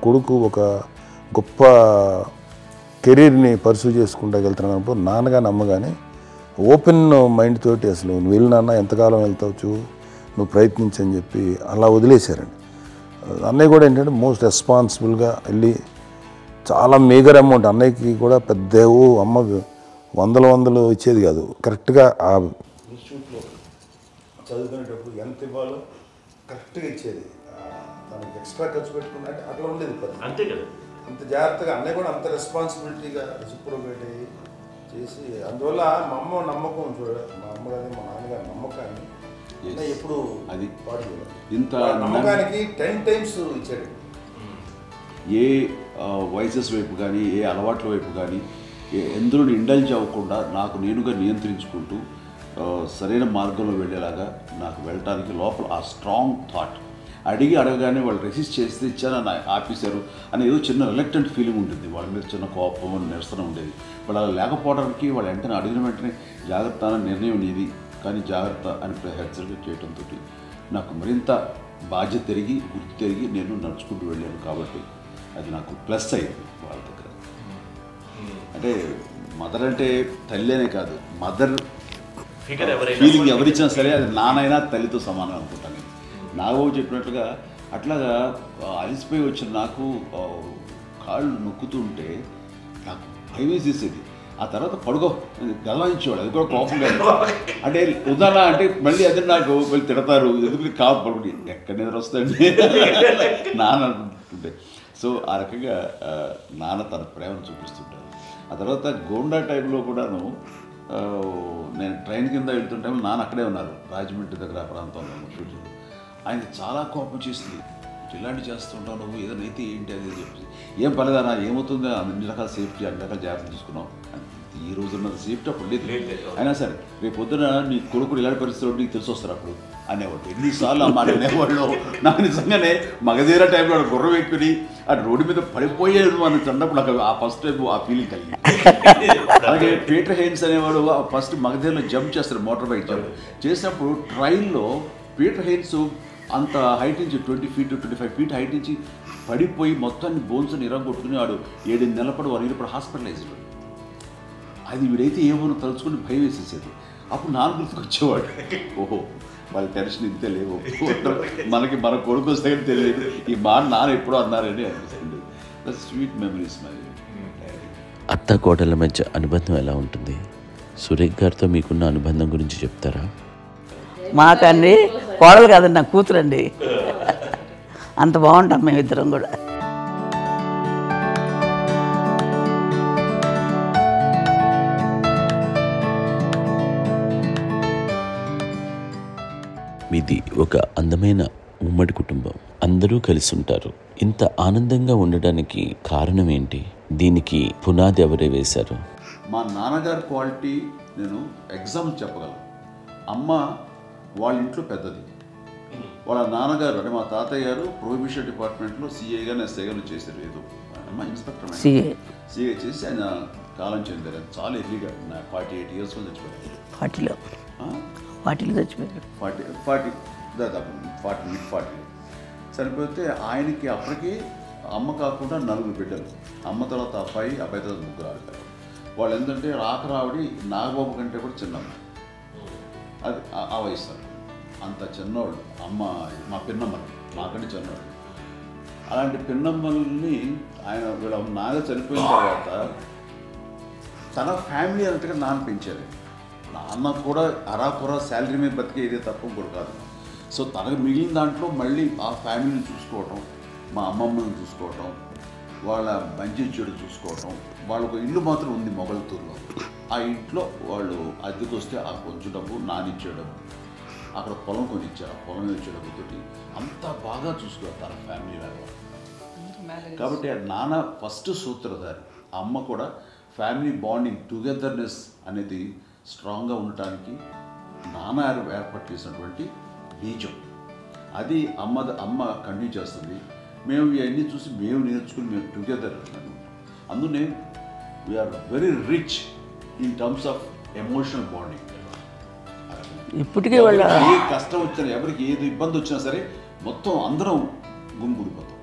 కొడుకు ఒక గొప్ప కెరీర్ని పర్సూ చేసుకుంటూ వెళ్తున్నప్పుడు నాన్నగాని అమ్మగాని ఓపెన్ మైండ్ తోటి అసలు నువ్వు వెళ్ళినా ఎంతకాలం వెళ్తావు, నువ్వు ప్రయత్నించని చెప్పి అలా వదిలేశారండి. అన్నయ్య కూడా ఏంటంటే మోస్ట్ రెస్పాన్సిబుల్గా వెళ్ళి చాలా మేజర్ అమౌంట్ అన్నయ్యకి కూడా పెద్ద అమ్మ వందలు ఇచ్చేది కాదు. కరెక్ట్గా ఆ ఇన్స్టిట్యూట్లో చదువుకునేటప్పుడు ఎంత ఇవ్వాలో కరెక్ట్గా ఇచ్చేది. తనకి ఎక్స్ట్రా ఖర్చు పెట్టుకున్నట్టు అట్లా ఉండేది. అంతే కదా, అంత జాగ్రత్తగా అన్నయ్య కూడా అంత రెస్పాన్సిబిలిటీగా రెసిప్రోకేట్ చేసి అందువల్ల మా అమ్మ నమ్మకం మా అమ్మ కానీ మా నాన్నగారి నమ్మకాన్ని ఎప్పుడు అది పాటు ఇంత నమ్మకానికి 10 times ఇచ్చాడు. ఏ వయసెస్ వైపు కానీ ఏ అలవాట్ల వైపు కానీ ఎందులో ఇండల్జ్ అవ్వకుండా నాకు నేనుగా నియంత్రించుకుంటూ సరైన మార్గంలో వెళ్ళేలాగా నాకు వెళ్ళటానికి లోపల ఆ స్ట్రాంగ్ థాట్ అడగగానే వాళ్ళు రెసిస్ట్ చేస్తే ఇచ్చానని ఆపేశారు అని ఏదో చిన్న రిలక్టెంట్ ఫీలింగ్ ఉంటుంది. వాళ్ళ మీద చిన్న కోపం నిరసన ఉండేది. వాళ్ళు అలా లేకపోవడానికి వాళ్ళు వెంటనే అడిగిన వెంటనే జాగ్రత్త అన్న నిర్ణయం నీది కానీ జాగ్రత్త అని హెచ్చరిక చేయడంతో నాకు మరింత బాధ్యత తిరిగి గుర్తు తిరిగి నేను నడుచుకుంటూ వెళ్ళాను. కాబట్టి అది నాకు ప్లస్ అయింది వాళ్ళ దగ్గర. అంటే మదర్ అంటే తల్లి అనే కాదు, మదర్ ఫీలింగ్ ఎవరిచ్చినా సరే అది నానైనా తల్లితో సమానం అనుకుంటాను. నాగబాబు చెప్పినట్లుగా అట్లాగా అలిసిపోయి వచ్చిన నాకు కాళ్ళు నొక్కుతుంటే నాకు భయం వేసేసేది. ఆ తర్వాత పడుకో గలవాయించేవాడు, అది కూడా కోపం కాదు. అంటే ఉదాహరణ అంటే మళ్ళీ అదే నాకు మళ్ళీ తిడతారు, ఎందుకు కాదు పడుకుని ఎక్కడ నిద్ర వస్తుంది నాన్న అనుకుంటుంటే. సో ఆ రకంగా నాన్న తన ప్రేమను చూపిస్తుంటారు. ఆ తర్వాత గోండా టైంలో కూడాను నేను ట్రైన్ కింద వెళ్తుంటే నాన్న అక్కడే ఉన్నారు, రాజమండ్రి దగ్గర ఆ ప్రాంతంలో షూటింగ్. ఆయన చాలా కోపం చేస్తుంది, ఇలాంటి చేస్తుంటావు నువ్వు, ఏదైనా అయితే ఏంటి అది చెప్పి. ఏం పర్లేదన్నా ఏమవుతుందో అన్ని రకాల సేఫ్టీ అన్ని రకాల జాగ్రత్తలు తీసుకున్నాం. ఈ రోజు ఉన్నది సేఫ్టీ అప్పుడు లేదు. అయినా సరే రేపు పొద్దున నీ కొడుకుడు ఇలాంటి పరిస్థితుల్లో నీకు తెలిసి వస్తారు అప్పుడు అనేవాడు. ఎన్నిసార్లు ఆ మాట అనేవాళ్ళు. నాకు నిజంగానే మగధీర టైంలో గుర్రం ఎక్కుని ఆ రోడ్డు మీద పడిపోయాడు అని అన్నప్పుడు నాకు ఆ ఫస్ట్ టైం ఆ ఫీలింగ్ కలిగింది. అలాగే పీటర్ హెయిన్స్ అనేవాడు ఫస్ట్ మగధీరలో జంప్ చేస్తారు, మోటార్ బైక్ జంప్ చేసినప్పుడు ట్రైన్లో పీటర్ హెయిన్స్ అంత హైట్ నుంచి 20 feet 25 feet హైట్ నుంచి పడిపోయి మొత్తాన్ని బోన్స్ ఇరగొట్టుకుని వాడు 7 నెలల పాటు వారు ఇప్పుడు హాస్పిటలైజ్డ్. అది వీడైతే ఏమో తలుచుకుని భయం వేసేసేది. అప్పుడు నాన్న గుర్తుకొచ్చేవాడు, ఓహో వాళ్ళ టెన్షన్ ఇంతే లేవు, మనకి మన కొడుకు వస్తే తెలియదు ఈ మాట నాన్న ఎప్పుడో అన్నారని అనిపిస్తుంది. Sweet memories. మరి అత్త కోడళ్ళ మధ్య అనుబంధం ఎలా ఉంటుంది? సురేఖ్ గారితో మీకున్న అనుబంధం గురించి చెప్తారా? మాకండి కోడలు కాదండి, నా కూతురండి. అంత బాగుంటాం మేమిద్దరం కూడా. మీది ఒక అందమైన ఉమ్మడి కుటుంబం, అందరూ కలిసి ఉంటారు. ఇంత ఆనందంగా ఉండడానికి కారణం ఏంటి? దీనికి పునాది ఎవరే వేశారు? మా నాన్నగారి క్వాలిటీ నేను ఎగ్జాంపుల్ చెప్పగలను. అమ్మ వాళ్ళ ఇంట్లో పెద్దది, వాళ్ళ నాన్నగారు అంటే మా తాతయ్య గారు ప్రొహిబిషన్ డిపార్ట్మెంట్లో సిఐగాను ఎస్ఐగాను చేశారు. ఏదో అమ్మ ఇన్స్పెక్టర్ సిఐ చేసి ఆయన కాలం చెందారు. చాలా ఎర్లీగా 48 years చచ్చిపోయారు. 40 చచ్చిపోయారు. 40 దాదాపు 40 చనిపోతే ఆయనకి అప్పటికి అమ్మ కాకుండా 4 బిడ్డలు. అమ్మ తర్వాత అబ్బాయి తర్వాత 3 ఆడతారు. వాళ్ళు ఏంటంటే రాకరావిడి నాగబాబు కంటే కూడా చిన్నమ్మ, అది ఆ వయసు అంత చిన్నవాళ్ళు. అమ్మ మా పిన్నమ్మని మాకంటే చిన్నవాళ్ళు. అలాంటి పిన్నమ్మల్ని ఆయన వీళ్ళ నాగ చనిపోయిన తర్వాత తన ఫ్యామిలీ అంతగా నాన్న పెంచారు. నాన్న కూడా అరాకురా శాలరీ మీద బతికే ఇదే తప్ప కూడా కాదు. సో తనకు మిగిలిన దాంట్లో మళ్ళీ ఆ ఫ్యామిలీని చూసుకోవటం, మా అమ్మమ్మని చూసుకోవటం, వాళ్ళ మంచి చెడు చూసుకోవటం. వాళ్ళకు ఇల్లు మాత్రం ఉంది మొగల్తూరులో. ఆ ఇంట్లో వాళ్ళు అద్దెకు వస్తే ఆ కొంచెం డబ్బు నానిచ్చే డబ్బు, అక్కడ పొలం కొనిచ్చారు, ఆ పొలం ఇచ్చే డబ్బుతోటి అంతా బాగా చూసుకున్నారు తన ఫ్యామిలీ వ్యాపారం. కాబట్టి ఆ నాన్న ఫస్ట్ సూత్రధారి, అమ్మ కూడా ఫ్యామిలీ బాండింగ్ టుగెదర్నెస్ అనేది స్ట్రాంగ్గా ఉండటానికి నాన్న ఏర్పాటు చేసినటువంటి బీజం. అది అమ్మ కంటిన్యూ చేస్తుంది. మేము ఇవన్నీ చూసి మేము నేర్చుకుని మేము టుగెదర్ అందునే we are very rich in terms of emotional bonding. ఇప్పటికే వాళ్ళ ఏ కష్టం వచ్చినా, ఎవరికి ఏది ఇబ్బంది వచ్చినా సరే మొత్తం అందరం గుమిగూడిపోతాం.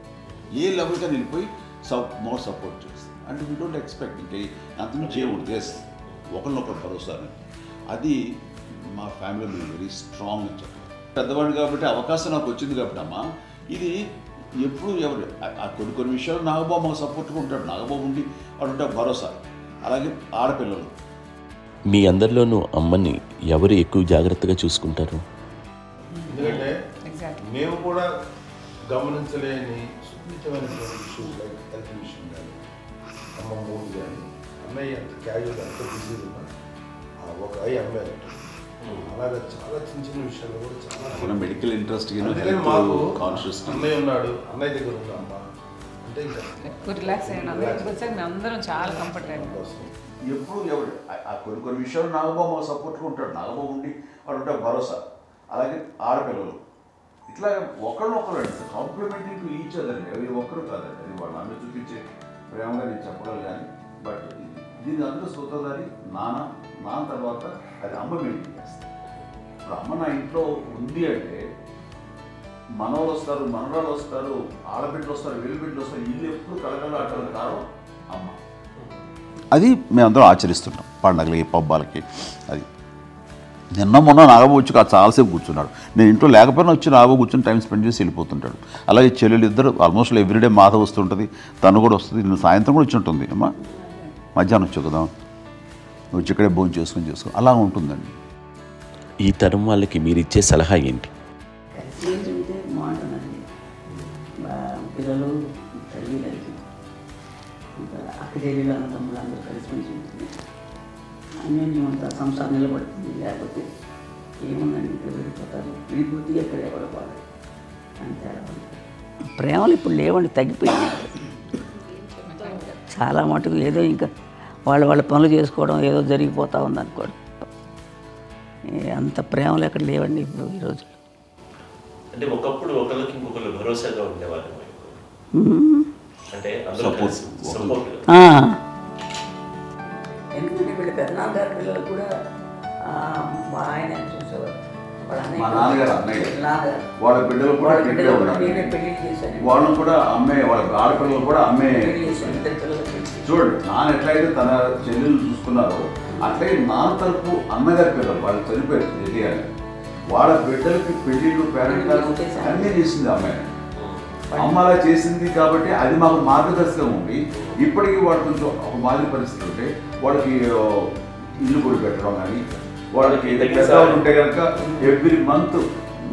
ఏ లెవెల్గా వెళ్ళిపోయి మోర్ సపోర్ట్ చేస్తాం. అంటే వీ డోంట్ ఎక్స్పెక్ట్ ఇంకే అంతకుమించి చేయకూడదు. ఎస్, ఒకరినొకరు భరోసా అనేది అది మా ఫ్యామిలీలో మేము వెరీ స్ట్రాంగ్ అని చెప్పాలి. పెద్దవాడు కాబట్టి అవకాశం నాకు వచ్చింది కాబట్టి అమ్మ, ఇది ఎప్పుడు ఎవరు కొన్ని విషయాలు నాగబాబు మాకు సపోర్ట్గా ఉంటాడు. నాగబాబు ఉండి వాడు ఉంటాడు భరోసా. అలాగే ఆడపిల్లలు. మీ అందరిలోనూ అమ్మని ఎవరు ఎక్కువ జాగ్రత్తగా చూసుకుంటారు? ఎందుకంటే మేము కూడా గమనించలేని సున్నితమైనటువంటి ఇష్యూస్ లైక్ హెల్త్ విషయం కానీ, అమ్మ మూడు కానీ, అన్నయ్య అంత క్యాజువల్ అంత బిజీ ఉన్నా ఒక అమ్మాయి అలాగే చాలా చిన్న చిన్న విషయాలు కూడా చాలా మెడికల్ ఇంట్రెస్ట్ కాన్షియస్ అన్నయ్య ఉన్నాడు, అన్నయ్య దగ్గర ఉంది అమ్మ అంటే ఇంకా ఎక్కువ రిలాక్స్ అయినా వచ్చాక మేము అందరం చాలా కంఫర్ట్ అయినా ఎప్పుడు ఎవరు కొన్ని విషయాలు నాగబాబు మాకు సపోర్ట్గా ఉంటాడు. నాగబాబు ఉండి వాడు ఉంటాడు భరోసా. అలాగే ఆడపిల్లలు ఇట్లా ఒకరినొకరు అంటే కాంప్లిమెంటింగ్ టు ఈచ్ అదర్. ఎవరి ఒక్కరు కాదండి, అది వాళ్ళ అందరూ చూపించే ప్రేమగా నేను చెప్పగలను. కానీ బట్ దీని అందరూ సూత్రధారి నాన్న తర్వాత అది అమ్మ మెయింటైన్ చేస్తుంది. ఇప్పుడు అమ్మ నా ఇంట్లో ఉంది అంటే మనవాళ్ళు వస్తారు, మనరాళ్ళు వస్తారు, ఆడబిడ్డలు వస్తారు, వెలుబిడ్డలు వస్తారు, ఇల్లు ఎప్పుడు కలగల అట్టలు కారణం అమ్మ. అది మేమందరం ఆచరిస్తున్నాం పండగలకి, పబ్బాలకి. అది నిన్న మొన్న నాగబాబు వచ్చి చాలాసేపు కూర్చున్నాడు. నేను ఇంట్లో లేకపోయినా వచ్చి నాగబాబు కూర్చొని టైం స్పెండ్ చేసి వెళ్ళిపోతుంటాడు. అలాగే చెల్లెలు ఇద్దరు ఆల్మోస్ట్ ఎవ్రీడే మాత వస్తుంటుంది, తను కూడా వస్తుంది. నిన్న సాయంత్రం కూడా వచ్చి ఉంటుంది. అమ్మా మధ్యాహ్నం వచ్చి కదా వచ్చి ఇక్కడే భోజనం చేసుకో అలా ఉంటుందండి. ఈ తరం వాళ్ళకి మీరు ఇచ్చే సలహా ఏంటి? కలిసి ఉంటే బాగుంటుందండి. పిల్లలు తల్లిదండ్రులు ఇంకా అక్క చెల్లెలు అన్న తమ్ముడు అందరూ కలిసి మంచి ఉంటుంది. అన్యోన్యం అంతా సంసారం నిలబడుతుంది. లేకపోతే ఏముందండి, ఇంకా విడిపోతారు. విడిపోతే ఎక్కడ ఎవరు బాగా అంతే. ప్రేమలు ఇప్పుడు లేవండి, తగ్గిపోయింది చాలా మటుకు. ఏదో ఇంకా వాళ్ళ పనులు చేసుకోవడం ఏదో జరిగిపోతూ ఉంది అనుకోండి. అంత ప్రేమలు ఎక్కడ లేవండి ఇప్పుడు ఈ రోజుల్లో. అంటే ఒకప్పుడు ఒకరికి ఇంకొకరు భరోసాగా ఉండేవారు. అంటే ఎందుకంటే వీళ్ళ పెద్దనాన్నగారి పిల్లలు కూడా ఆయన చూసేవారు. మా నాన్నగారు అన్నయ్య వాళ్ళ బిడ్డలు కూడా ఇక్కడే ఉన్నారు. పెళ్లి చేశాను. వాళ్ళు కూడా అమ్మే, వాళ్ళ ఆడపిల్లలు కూడా అమ్మే. చూడండి, నాన్న ఎట్లయితే తన చెల్లెలు చూసుకున్నారో అట్లే నాన్న తరపు అన్నగారి పిల్లలు వాళ్ళు చనిపోయారు తెలియాలి. వాళ్ళ బిడ్డలకి పెళ్లిళ్ళు, పేరెంటాలు అన్నీ చేసింది అమ్మాయి. అమ్మ అలా చేసింది కాబట్టి అది మాకు మార్గదర్శకం ఉంది. ఇప్పటికీ వాడు కొంచెం ఒక మాదిరి పరిస్థితి ఉంటే వాళ్ళకి ఇల్లు కూడా పెట్టడం కానీ, వాళ్ళకి పెద్దవాళ్ళు ఉంటే కనుక ఎవ్రీ మంత్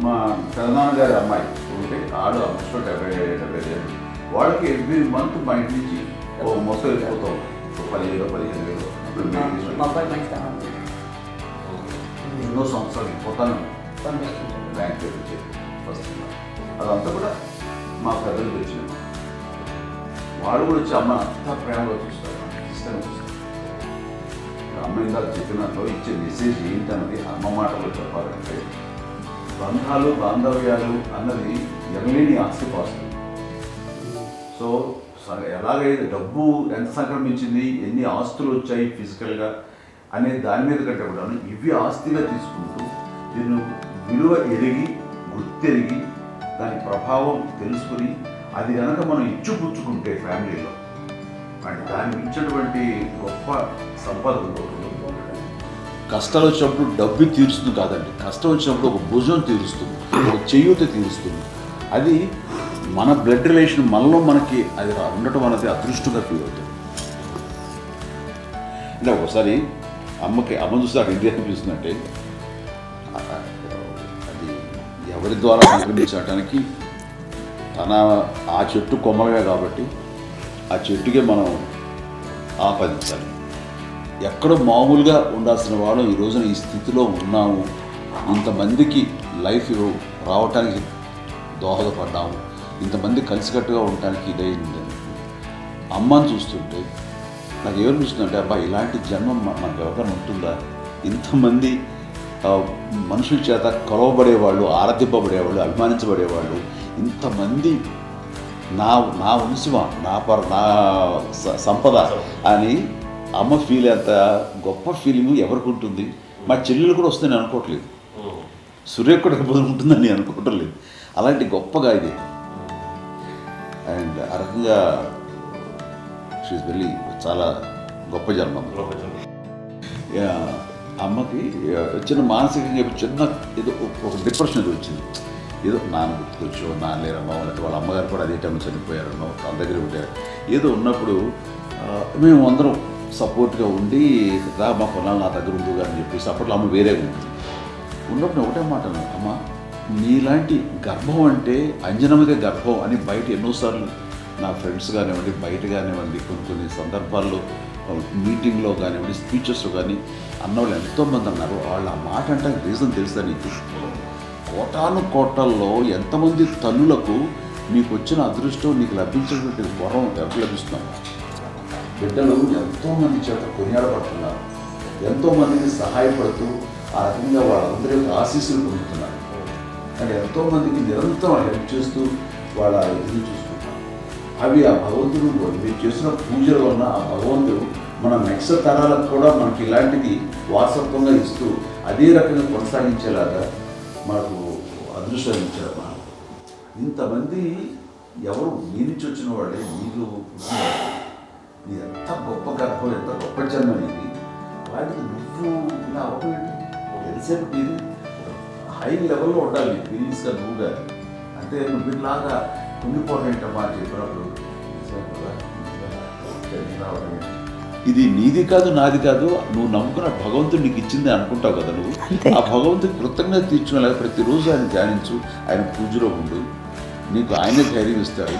మా పెదనాన్నగారి అమ్మాయి ఉంటే ఆడు ఆల్మోస్ట్ 70 వాళ్ళకి ఎవ్రీ మంత్ మా ఇంటి నుంచి ఓ మొత్తం వెళ్ళిపోతాం. 10,000-15,000 ఎన్నో సంవత్సరాలు పోతాను బ్యాంక్ తెచ్చి వస్తున్నారు. అదంతా కూడా మా పెద్దలు తెచ్చినాం. వాళ్ళు కూడా వచ్చి అమ్మ అంతా ప్రేమగా చూస్తారు, ఇష్టంగా చూస్తారు. అమ్మ ఇందాక చెప్పినట్లు ఇచ్చే మెసేజ్ ఏంటన్నది అమ్మ మాటలో చెప్పాలంటే బంధాలు, బాంధవ్యాలు అన్నది ఎనలేని ఆస్తిపాస్తులు. సో ఎలాగైతే డబ్బు ఎంత సంక్రమించింది, ఎన్ని ఆస్తులు వచ్చాయి ఫిజికల్గా అనే దాని మీద కంటే కూడా ఇవి ఆస్తిగా తీసుకుంటూ దీన్ని విలువ ఎరిగి, గుర్తెరిగి, దాని ప్రభావం తెలుసుకుని అది కనుక మనం ఇచ్చిపుచ్చుకుంటే ఫ్యామిలీలో అంటే దాన్ని ఇచ్చినటువంటి గొప్ప సంపద ఉంటుంది. కష్టాలు వచ్చినప్పుడు డబ్బు తీరుస్తుంది కాదండి, కష్టం వచ్చినప్పుడు ఒక భుజం తీరుస్తుంది, ఒక చేయూత తీరుస్తుంది. అది మన బ్లడ్ రిలేషన్ మనలో మనకి అది ఉండటం అనేది అదృష్టంగా ఫీల్ అవుతుంది. అంటే ఒకసారి అమ్మ చూస్తే అక్కడ ఇండియా అనిపిస్తుందంటే అది ఎవరి ద్వారా సంక్రమించడానికి తన ఆ చెట్టు కొమ్మలగా కాబట్టి ఆ చెట్టుకే మనం ఆపాదించాలి. ఎక్కడో మామూలుగా ఉండాల్సిన వాళ్ళం ఈ రోజున ఈ స్థితిలో ఉన్నాము, ఇంతమందికి లైఫ్ రావటానికి దోహదపడ్డాము, ఇంతమంది కలిసికట్టుగా ఉండటానికి ఇదైంది. అమ్మని చూస్తుంటే నాకు ఏమనిపిస్తుందంటే, అబ్బా ఇలాంటి జన్మం మనకు ఎవరికైనా ఉంటుందా? ఇంతమంది మనుషుల చేత కొలవబడేవాళ్ళు, ఆరాధింపబడేవాళ్ళు, అభిమానించబడేవాళ్ళు, ఇంతమంది నా నా వంశమా, నా సంపద అని అమ్మ ఫీల్ అంత గొప్ప ఫీలింగ్ ఎవరికి ఉంటుంది? మా చెల్లెలు కూడా వస్తుందని అనుకోవట్లేదు, సూర్య కూడా ఉంటుందని నేను అనుకోవటం లేదు. అలాంటి గొప్పగా ఇది. అండ్ ఆ రకంగా షీఈస్ వెరీ చాలా గొప్ప జన్మ. అమ్మకి చిన్న మానసికంగా చిన్న ఏదో ఒక డిప్రెషన్ ఏదో వచ్చింది. ఏదో నాన్న గుర్తుకొచ్చో, నాన్న లేరన్నో, లేకపోతే వాళ్ళ అమ్మగారు కూడా అదే టైంలో చనిపోయారన్నో, తన దగ్గర ఉంటారు ఏదో ఉన్నప్పుడు మేము అందరం సపోర్ట్గా ఉండి రా మా కొన్నాళ్ళు నా దగ్గర ఉండు అని చెప్పేసి అప్పట్లో అమ్మ వేరేగా ఉంటుంది. ఉన్నప్పుడు ఒకటే మాట అన్నాను, అమ్మ నీలాంటి గర్భం అంటే అంజనమ్మదే గర్భం అని బయట ఎన్నోసార్లు నా ఫ్రెండ్స్ కానివ్వండి, బయట కానివ్వండి, కొన్ని సందర్భాల్లో మీటింగ్లో కానివ్వండి, స్పీచెస్లో కానీ అన్నవాళ్ళు ఎంతోమంది అన్నారు. వాళ్ళు ఆ మాట అంటే రీజన్ తెలుసా నీకు? కోటాను కోటల్లో ఎంతమంది తల్లులకు నీకు వచ్చిన అదృష్టం, నీకు లభించినటువంటి వరం ఎవరికి లభిస్తున్నావు? బిడ్డలు ఎంతోమంది చేత కొనియాడబడుతున్నారు, ఎంతోమందికి సహాయపడుతూ ఆ రకంగా వాళ్ళందరి యొక్క ఆశీస్సులు పొందుతున్నారు. అండ్ ఎంతోమందికి నిరంతరం హెల్ప్ చేస్తూ వాళ్ళ ఇది చూసుకుంటారు. అవి ఆ భగవంతుడు మీరు చేసిన పూజల వలన ఆ భగవంతుడు మన నెక్స్ట్ తరాలకు కూడా మనకి ఇలాంటిది వారసత్వంగా ఇస్తూ అదే రకంగా కొనసాగించేలాగా మనకు అదృష్టాన్ని ఇచ్చారు. మనం ఇంతమంది ఎవరు నీ నుంచి వచ్చిన వాళ్ళే, నీకు నీ ఎంత గొప్ప గర్భం, ఎంత గొప్ప జన్మ నీది. వాటికి నువ్వు ఇలా అవ్వకండి, ఎంతసేపు ఇది హై లెవెల్లో ఉండాలి నీ ఫీలింగ్స్గా నువ్వుగా. అంటే నువ్వు ఇలాగా కుంగిపోతాయంటమ్మా అని చెప్పినప్పుడు ఇది నీది కాదు, నాది కాదు, నువ్వు నమ్ముకున్న భగవంతుడు నీకు ఇచ్చింది అనుకుంటావు కదా. నువ్వు ఆ భగవంతుడి కృతజ్ఞత తీర్చుకోలేక ప్రతిరోజు ఆయన ధ్యానించు, ఆయన పూజలో ఉండు, నీకు ఆయనే ధైర్యం ఇస్తాడు.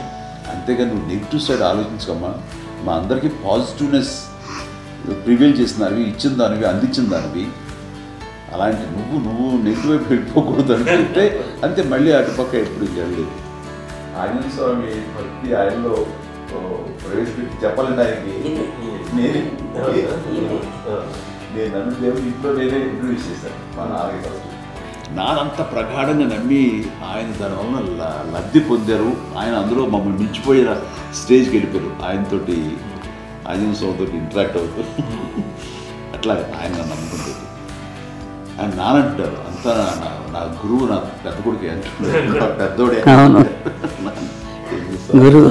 అంతేగాని నువ్వు నెగిటివ్ సైడ్ ఆలోచించకమ్మా. మా అందరికీ పాజిటివ్నెస్ ప్రివేల్ చేసిన దానివి, ఇచ్చిన దానివి, అందించిన దానివి. అలాంటి నువ్వు నెగిటివ్ వైపు వెళ్ళిపోకూడదు అనుకుంటే అంతే, మళ్ళీ అటుపక్క ఎప్పుడు వెళ్ళలేదు. ఆంజనేయ స్వామి భక్తి ఆయనలో ప్రవేశపెట్టి చెప్పాలంటే ఆయనకి నేను నన్ను దేవుడు ఇంట్లో నేనే ఇంట్రడ్యూస్ చేశాను మా నాన్నగారు. నానంత ప్రగాఢంగా నమ్మి ఆయన దానివల్ల లబ్ధి పొందారు. ఆయన అందులో మమ్మల్ని మించిపోయిన స్టేజ్కి వెళ్ళిపోయారు. ఆయనతోటి ఆంజనేయ స్వామితో ఇంటరాక్ట్ అవుతారు. అట్లా ఆయన నన్ను నమ్ముకుంటారు. ఆయన నానంటారు అంతా నా గురువు, నా పెద్ద కొడుకు అంటున్నారు, పెద్దోడే గురువు.